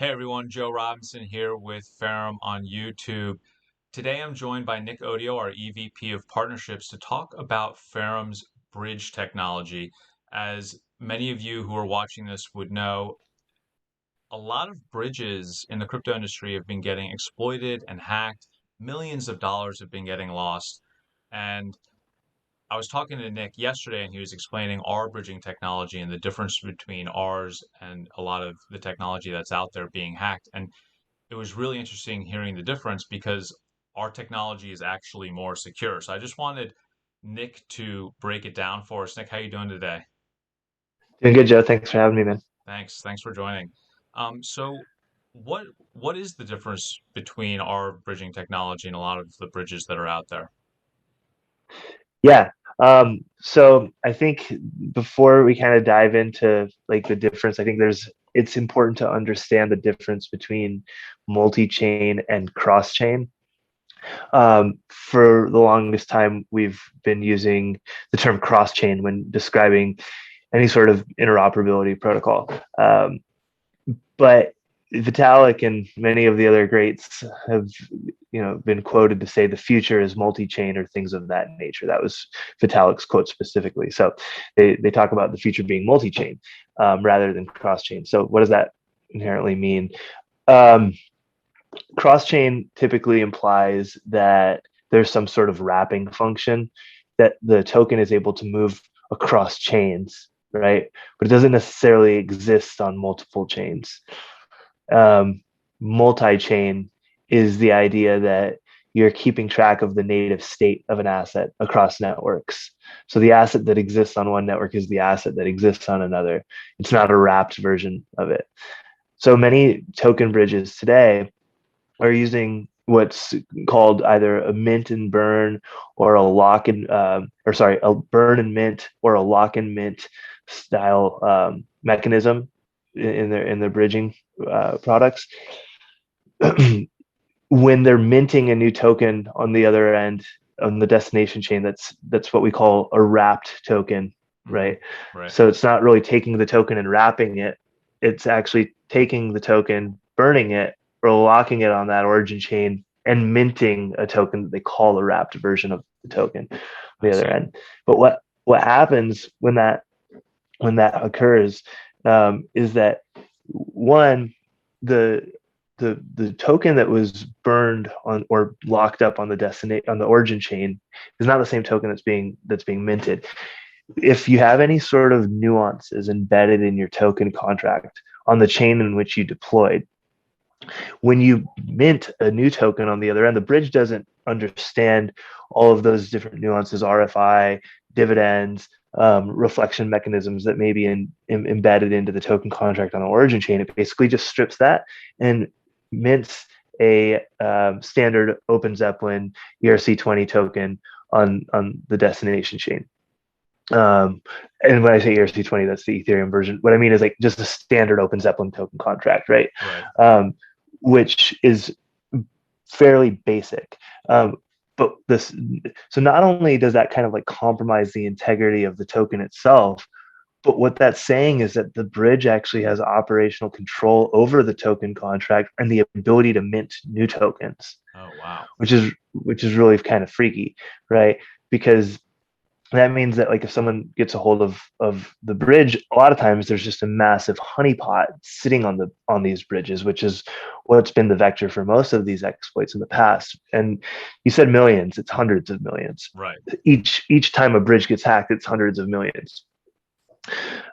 Hey everyone, Joe Robinson here with Ferrum on YouTube. Today I'm joined by Nick Odio, our EVP of Partnerships, to talk about Ferrum's bridge technology. As many of you who are watching this would know, a lot of bridges in the crypto industry have been getting exploited and hacked. Millions of dollars have been getting lost. And I was talking to Nick yesterday, and he was explaining our bridging technology and the difference between ours and a lot of the technology that's out there being hacked. And it was really interesting hearing the difference because our technology is actually more secure. So I just wanted Nick to break it down for us. Nick, how you doing today? Doing good, Joe. Thanks for having me, man. Thanks for joining. So what what is the difference between our bridging technology and a lot of the bridges that are out there? Yeah. So I think before we kind of dive into like the difference, I think it's important to understand the difference between multi-chain and cross-chain. For the longest time, we've been using the term cross-chain when describing any sort of interoperability protocol. But Vitalik and many of the other greats have, been quoted to say the future is multi-chain or things of that nature. That was Vitalik's quote specifically. So they talk about the future being multi-chain rather than cross-chain. So what does that inherently mean? Um, Cross-chain typically implies that there's some sort of wrapping function that the token is able to move across chains, right? But it doesn't necessarily exist on multiple chains. Um, multi-chain is the idea that you're keeping track of the native state of an asset across networks. So the asset that exists on one network is the asset that exists on another. It's not a wrapped version of it. So many token bridges today are using what's called either a mint and burn or a lock and or sorry, a burn and mint or a lock and mint style mechanism in their bridging products. When they're minting a new token on the other end on the destination chain, that's what we call a wrapped token, Hmm. right? Right. So it's not really taking the token and wrapping it, it's actually taking the token, burning it, or locking it on that origin chain and minting a token that they call a wrapped version of the token on I the other see. end. But what happens when that occurs is that one, the the token that was burned on or locked up on the destination on the origin chain is not the same token that's being minted. If you have any sort of nuances embedded in your token contract on the chain in which you deployed, when you mint a new token on the other end, the bridge doesn't understand all of those different nuances, RFI, dividends, reflection mechanisms that may be embedded into the token contract on the origin chain. It basically just strips that and mints a standard Open Zeppelin ERC20 token on the destination chain. Um, and when I say ERC20, that's the Ethereum version. What I mean is like just a standard Open Zeppelin token contract, right? Right. Um, which is fairly basic. But this, so not only does that kind of like compromise the integrity of the token itself, but what that's saying is that the bridge actually has operational control over the token contract and the ability to mint new tokens, Oh, wow. which is really kind of freaky, right? Because that means that like if someone gets a hold of the bridge, a lot of times there's just a massive honeypot sitting on these bridges, which is what's been the vector for most of these exploits in the past. And you said millions, it's hundreds of millions. Right. Each time a bridge gets hacked, it's hundreds of millions.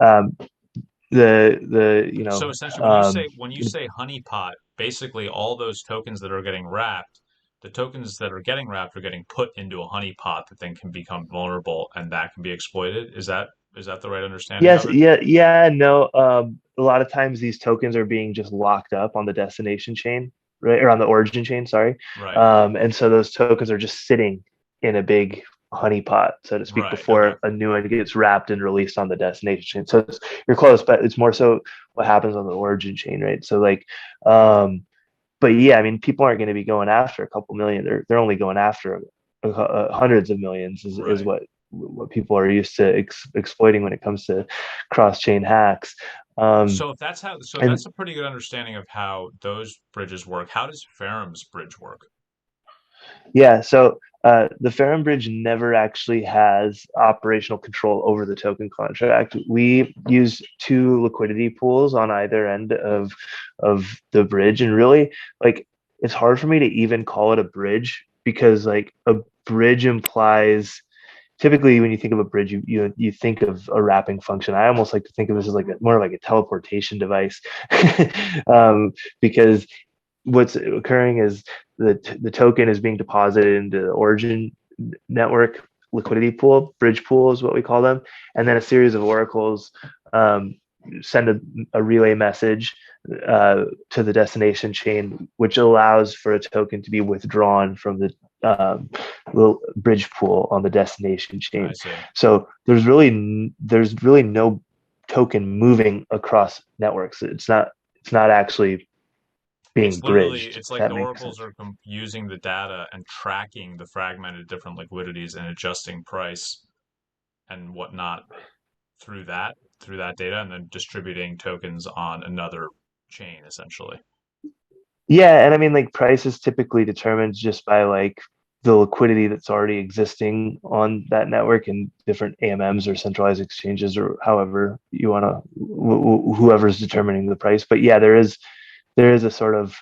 um, the you So know essentially, um, when you say honeypot, basically all those tokens that are getting wrapped, the tokens that are getting wrapped are getting put into a honeypot that then can become vulnerable and that can be exploited. Is that the right understanding yes, of it? yeah, no. A lot of times these tokens are being just locked up on the destination chain, right, or on the origin chain, sorry. Right. And so those tokens are just sitting in a big honeypot, so to speak, Right. Okay. before a new one gets wrapped and released on the destination chain. So you're close, but it's more so what happens on the origin chain, right? So like, but yeah, I mean, people aren't going to be going after a couple million. They're only going after hundreds of millions is Right. what people are used to exploiting when it comes to cross chain hacks. Um, So if that's how, so and that's a pretty good understanding of how those bridges work. How does Ferrum's bridge work? Yeah, so the Ferrum Bridge never actually has operational control over the token contract. We use two liquidity pools on either end of the bridge, and really, like, it's hard for me to even call it a bridge because like a bridge implies typically when you think of a bridge, you think of a wrapping function. I almost like to think of this as like more like a teleportation device, um, because what's occurring is the token is being deposited into the origin network liquidity pool, bridge pool is what we call them, and then a series of oracles um, send a relay message to the destination chain, which allows for a token to be withdrawn from the little bridge pool on the destination I chain. see. So there's really no token moving across networks. It's not actually being It's literally, bridged, it's if like that the makes oracles sense. are using the data and tracking the fragmented different liquidities and adjusting price and whatnot through that data, and then distributing tokens on another chain essentially. Yeah, and I mean like price is typically determined just by like the liquidity that's already existing on that network and different AMMs or centralized exchanges or however you want to whoever's determining the price. But yeah, there is a sort of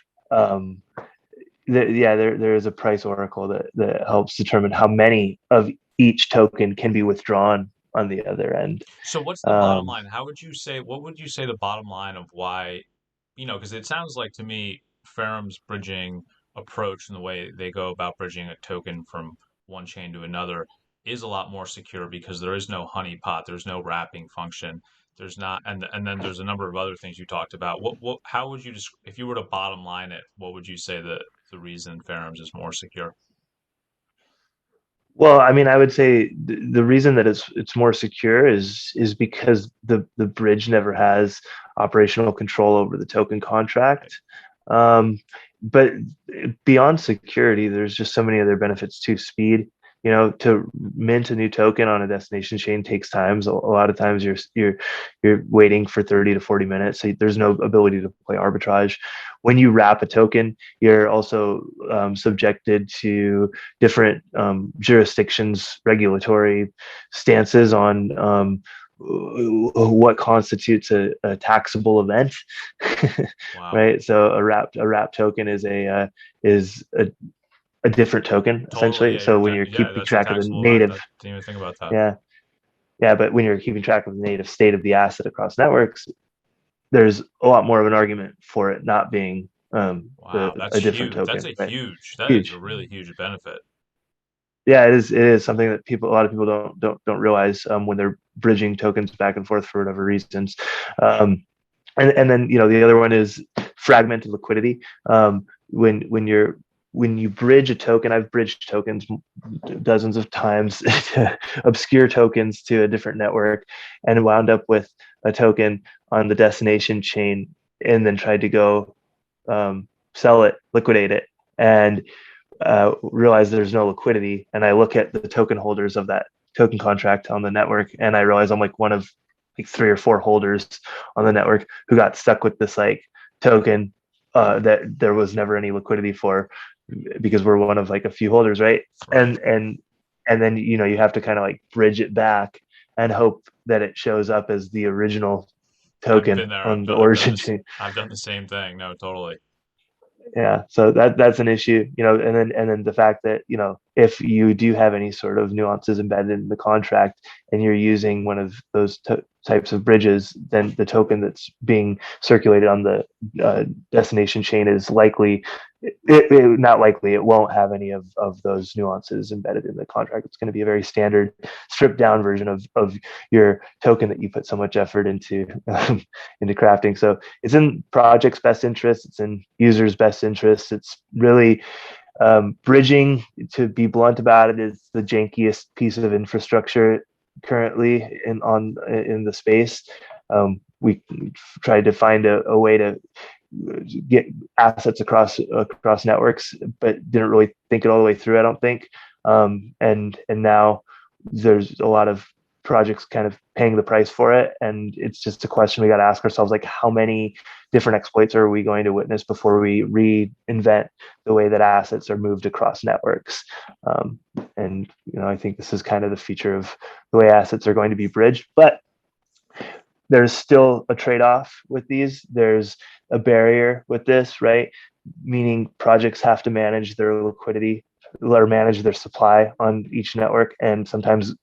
there is a price oracle that helps determine how many of each token can be withdrawn on the other end. So what's the bottom Um, line? What would you say the bottom line of why, because it sounds like to me Ferrum's bridging approach and the way they go about bridging a token from one chain to another is a lot more secure because there is no honeypot, there's no wrapping function, there's not, and then there's a number of other things you talked about. How would you just, if you were to bottom line it, what would you say the reason Ferrum's is more secure? Well, I mean, I would say the reason that it's more secure is because the bridge never has operational control over the token Right. contract. Um, but beyond security, there's just so many other benefits to speed. To mint a new token on a destination chain takes time. So a lot of times you're waiting for 30 to 40 minutes. So there's no ability to play arbitrage. When you wrap a token, you're also subjected to different jurisdictions' regulatory stances on what constitutes a taxable event, Wow. right? So a wrap token is a different token Totally. essentially. Yeah. So when you're Yeah. keeping That's a track of the taxable event. native, That didn't even think about that. yeah, yeah, but when you're keeping track of the native state of the asset across networks, there's a lot more of an argument for it not being Wow. That's a different huge. That's token, a right? huge. That is a Huge. really huge benefit. Yeah, it is something that a lot of people don't realize when they're bridging tokens back and forth for whatever reasons. And then the other one is fragmented liquidity. When you bridge a token, I've bridged tokens dozens of times to obscure tokens to a different network, and wound up with a token on the destination chain, and then tried to go sell it, liquidate it, and realize there's no liquidity. And I look at the token holders of that token contract on the network, and I realize I'm like one of like three or four holders on the network who got stuck with this like token that there was never any liquidity for because we're one of like a few holders, right? Right. And then you have to kind of like bridge it back and hope that it shows up as the original I've token been there. on the I've done origin this. chain. I've done the same thing. No, totally. Yeah, so that's an issue, and then the fact that if you do have any sort of nuances embedded in the contract and you're using one of those types of bridges, then the token that's being circulated on the destination chain is likely not likely, it won't have any of those nuances embedded in the contract. It's going to be a very standard stripped down version of your token that you put so much effort into crafting. So it's in project's best interest, it's in users' best interest. It's really bridging, to be blunt about it, is the jankiest piece of infrastructure currently in the space. We tried to find a way to get assets across networks, but didn't really think it all the way through, I don't think. And now there's a lot of projects kind of paying the price for it. And it's just a question we got to ask ourselves, like, how many different exploits are we going to witness before we reinvent the way that assets are moved across networks? And I think this is kind of the future of the way assets are going to be bridged. But there's still a trade-off with these. There's a barrier with this, right? Meaning projects have to manage their liquidity or manage their supply on each network, and sometimes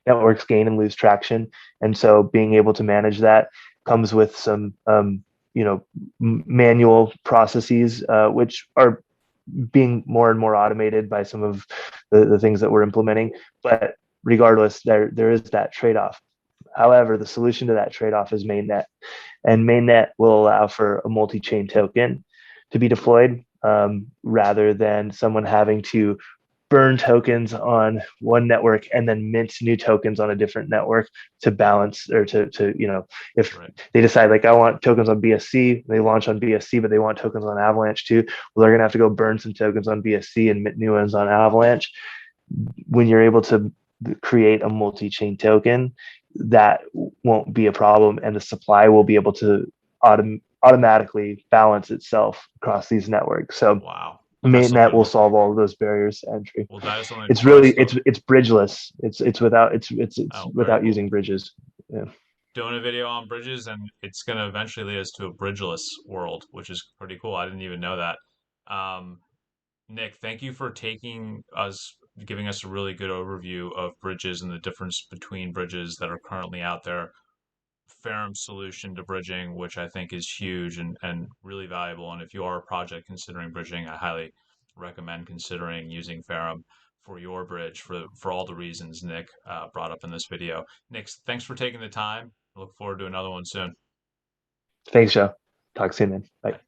networks gain and lose traction. And so being able to manage that comes with some manual processes, which are being more and more automated by some of the things that we're implementing. But regardless, there is that trade-off. However, the solution to that trade-off is mainnet, and mainnet will allow for a multi-chain token to be deployed, rather than someone having to burn tokens on one network and then mint new tokens on a different network to balance, or to if Right. they decide, like, I want tokens on BSC, they launch on BSC, but they want tokens on Avalanche too. Well, they're gonna have to go burn some tokens on BSC and mint new ones on Avalanche. When you're able to create a multi-chain token, that won't be a problem, and the supply will be able to automatically balance itself across these networks. So Wow. That's something mainnet to will look solve all of those barriers to entry. Well, that is something It's to watch. really it's bridgeless. It's Oh, very without cool. using bridges. Yeah. Doing a video on bridges, and it's going to eventually lead us to a bridgeless world, which is pretty cool. I didn't even know that. Um, Nick, thank you for giving us a really good overview of bridges and the difference between bridges that are currently out there. Ferrum's solution to bridging, which I think is huge and really valuable. And if you are a project considering bridging, I highly recommend considering using Ferrum for your bridge for all the reasons Nick brought up in this video. Nick, thanks for taking the time. I look forward to another one soon. Thanks, Joe. Talk soon, man. Bye. Bye.